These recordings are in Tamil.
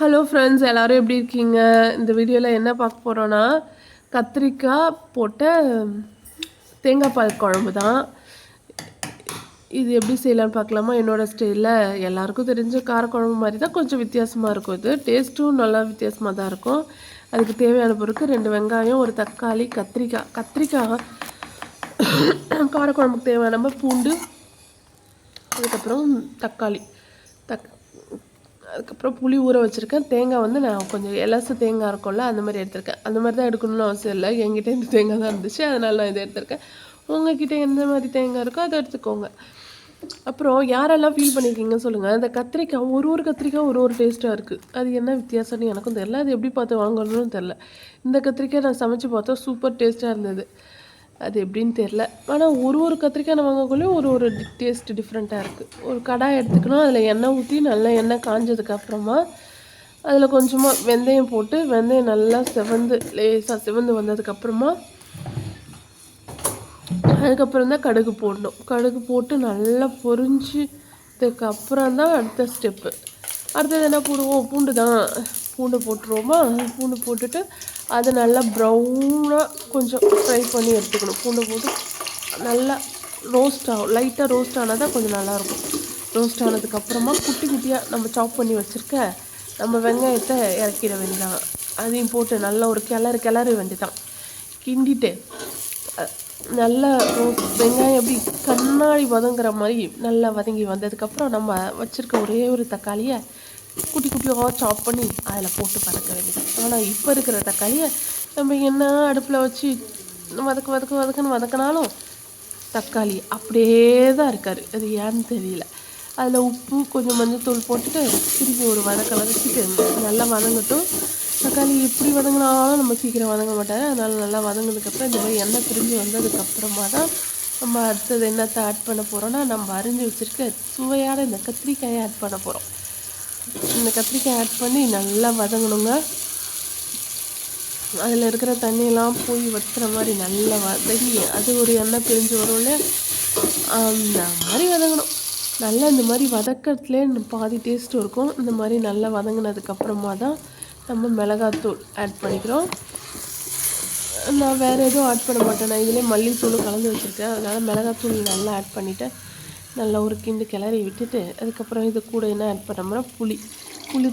ஹலோ ஃப்ரெண்ட்ஸ், எல்லோரும் எப்படி இருக்கீங்க? இந்த வீடியோவில் என்ன பார்க்க போகிறோன்னா, கத்திரிக்காய் போட்ட தேங்காய் பால் குழம்பு தான். இது எப்படி செய்யலான்னு பார்க்கலாமா? என்னோடய ஸ்டைலில் எல்லாருக்கும் தெரிஞ்ச காரக்குழம்பு மாதிரி தான், கொஞ்சம் வித்தியாசமாக இருக்கும். இது டேஸ்ட்டும் நல்லா வித்தியாசமாக தான் இருக்கும். அதுக்கு தேவையான பொருட்கள் 2 வெங்காயம், ஒரு தக்காளி, கத்திரிக்காய் காரக்குழம்புக்கு தேவையான நம்ம பூண்டு, அதுக்கப்புறம் தக்காளி, அதுக்கப்புறம் புளி ஊற வச்சுருக்கேன். தேங்காய் வந்து நான் கொஞ்சம் எலசு தேங்காய் இருக்கும்ல, அந்த மாதிரி எடுத்திருக்கேன். அந்த மாதிரி தான் எடுக்கணும்னு அவசியம் இல்லை. என்கிட்ட இந்த தேங்காய் தான் இருந்துச்சு, அதனால நான் இதை எடுத்திருக்கேன். உங்ககிட்ட எந்த மாதிரி தேங்காய் இருக்கோ அதை எடுத்துக்கோங்க. அப்புறம் யாரெல்லாம் ஃபீல் பண்ணியிருக்கீங்கன்னு சொல்லுங்கள். அந்த கத்திரிக்காய் ஒரு கத்திரிக்காய் ஒரு டேஸ்ட்டாக இருக்குது. அது என்ன வித்தியாசம்னு எனக்கும் தெரில. அது எப்படி பார்த்து வாங்கணும்னு தெரில. இந்த கத்திரிக்காய் நான் சமைச்சு பார்த்தா சூப்பர் டேஸ்ட்டாக இருந்தது. அது எப்படின்னு தெரில. ஆனால் ஒரு கத்திரிக்காய் நம்ம வாங்கக்குள்ளேயும் ஒரு டேஸ்ட் டிஃப்ரெண்ட்டாக இருக்குது. ஒரு கடாய் எடுத்துக்கணும். அதில் எண்ணெய் ஊற்றி நல்லா எண்ணெய் காஞ்சதுக்கப்புறமா அதில் கொஞ்சமாக வெந்தயம் போட்டு, வெந்தயம் நல்லா லேசாக செவந்து வந்ததுக்கப்புறமா அதுக்கப்புறம் தான் கடுகு போடணும். கடுகு போட்டு நல்லா பொரிஞ்சதுக்கப்புறம் தான் அடுத்த ஸ்டெப்பு. அடுத்தது என்ன போடுவோம்? பூண்டு போட்டுருவோமா? பூண்டு போட்டுட்டு அதை நல்லா ப்ரௌனாக கொஞ்சம் ஃப்ரை பண்ணி எடுத்துக்கணும். பூண்டு போட்டு நல்லா ரோஸ்ட் ஆகும். லைட்டாக ரோஸ்ட் ஆனால் தான் கொஞ்சம் நல்லாயிருக்கும். ரோஸ்ட் ஆனதுக்கப்புறமா குட்டி குட்டியாக நம்ம சாப் பண்ணி வச்சுருக்க நம்ம வெங்காயத்தை இறக்கிட வேண்டியதான். அதையும் போட்டு நல்லா ஒரு கிளற வேண்டியதான். கிண்டிட்டு நல்லா வெங்காயம் எப்படி கண்ணாடி வதங்குற மாதிரி நல்லா வதங்கி வந்ததுக்கப்புறம் நம்ம வச்சுருக்க ஒரே ஒரு தக்காளியை குட்டி குட்டியாக சாப் பண்ணி அதில் போட்டு வதக்க வேண்டியது. ஆனால் இப்போ இருக்கிற தக்காளியை நம்ம என்ன அடுப்பில் வச்சு வதக்குன்னு வதக்கினாலும் தக்காளி அப்படியே தான் இருக்கார். அது ஏன்னு தெரியல. அதில் உப்பு கொஞ்சம் மஞ்சள் போட்டுட்டு திருப்பி ஒரு வதக்கிட்டு நல்லா வதங்கட்டும். தக்காளி எப்படி வதங்கினாலும் நம்ம சீக்கிரம் வதங்க மாட்டார். அதனால் நல்லா வதங்கினதுக்கப்புறம் இந்த மாதிரி எண்ணெய் பிரிஞ்சு வந்ததுக்கப்புறமா தான் நம்ம அடுத்தது என்னத்தை ஆட் பண்ண போகிறோன்னா, நம்ம அரிஞ்சு வச்சுருக்க சுவையான இந்த கத்திரிக்காயை ஆட் பண்ண போகிறோம். இந்த கத்திரிக்காய் ஆட் பண்ணி நல்லா வதங்கணுங்க. அதில் இருக்கிற தண்ணியெல்லாம் போய் வற்றுற மாதிரி நல்லா வதங்கி அது ஒரு எண்ணெய் பிரிஞ்சு வரும்ல, அந்த மாதிரி வதங்கணும். நல்லா இந்த மாதிரி வதக்கிறதுலே பாதி டேஸ்ட்டும் இருக்கும். இந்த மாதிரி நல்லா வதங்கினதுக்கப்புறமா தான் நம்ம மிளகாத்தூள் ஆட் பண்ணிக்கிறோம். நான் வேறு எதுவும் ஆட் பண்ண மாட்டேன். நான் இதிலே மல்லித்தூளும் கலந்து வச்சுருக்கேன். அதனால் மிளகாத்தூள் நல்லா ஆட் பண்ணிவிட்டு நல்லா ஒரு கிளறி விட்டுட்டு அதுக்கப்புறம் இது கூட என்ன ஆட் பண்ணோம்னா புளி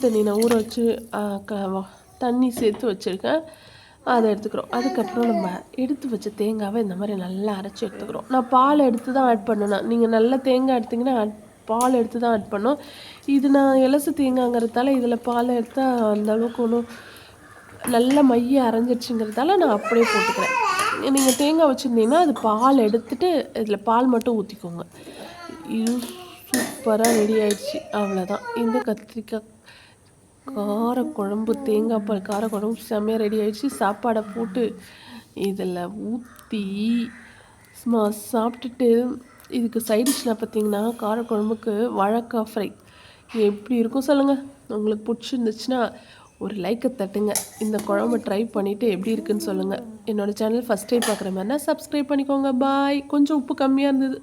தண்ணி நான் ஊற வச்சு தண்ணி சேர்த்து வச்சுருக்கேன். அதை எடுத்துக்கிறோம். அதுக்கப்புறம் நம்ம எடுத்து வச்ச தேங்காவை இந்த மாதிரி நல்லா அரைச்சி எடுத்துக்கிறோம். நான் பால் எடுத்து தான் ஆட் பண்ணணும். நீங்கள் நல்ல தேங்காய் எடுத்திங்கன்னா பால் எடுத்து தான் ஆட் பண்ணோம். இது நான் எலசு தேங்காய்ங்கிறதால இதில் பால் எடுத்தால் அந்த அளவுக்கு ஒன்றும் நல்ல மைய அரைஞ்சிடுச்சுங்கிறதால நான் அப்படியே போட்டுக்கிறேன். நீங்கள் தேங்காய் வச்சுருந்தீங்கன்னா அது பால் எடுத்துகிட்டு இதில் பால் மட்டும் ஊற்றிக்கோங்க. இது சூப்பராக ரெடி ஆயிடுச்சு. அவ்வளோதான். இந்த கத்திரிக்காய் காரக்குழம்பு, தேங்காய் பால் காரக்குழம்பு செம்மையாக ரெடி ஆகிடுச்சு. சாப்பாடை போட்டு இதில் ஊற்றி சும்மா சாப்பிட்டுட்டு இதுக்கு சைடிஷ்னால் பார்த்திங்கன்னா காரக்குழம்புக்கு வாழைக்காய் ஃப்ரை எப்படி இருக்கும் சொல்லுங்கள். உங்களுக்கு பிடிச்சிருந்துச்சுன்னா ஒரு லைக்கை தட்டுங்க. இந்த குழம்பு ட்ரை பண்ணிவிட்டு எப்படி இருக்குன்னு சொல்லுங்கள். என்னோடய சேனல் ஃபஸ்ட் டைம் பார்க்குற மாதிரினா சப்ஸ்கிரைப் பண்ணிக்கோங்க. பாய். கொஞ்சம் உப்பு கம்மியாக இருந்தது.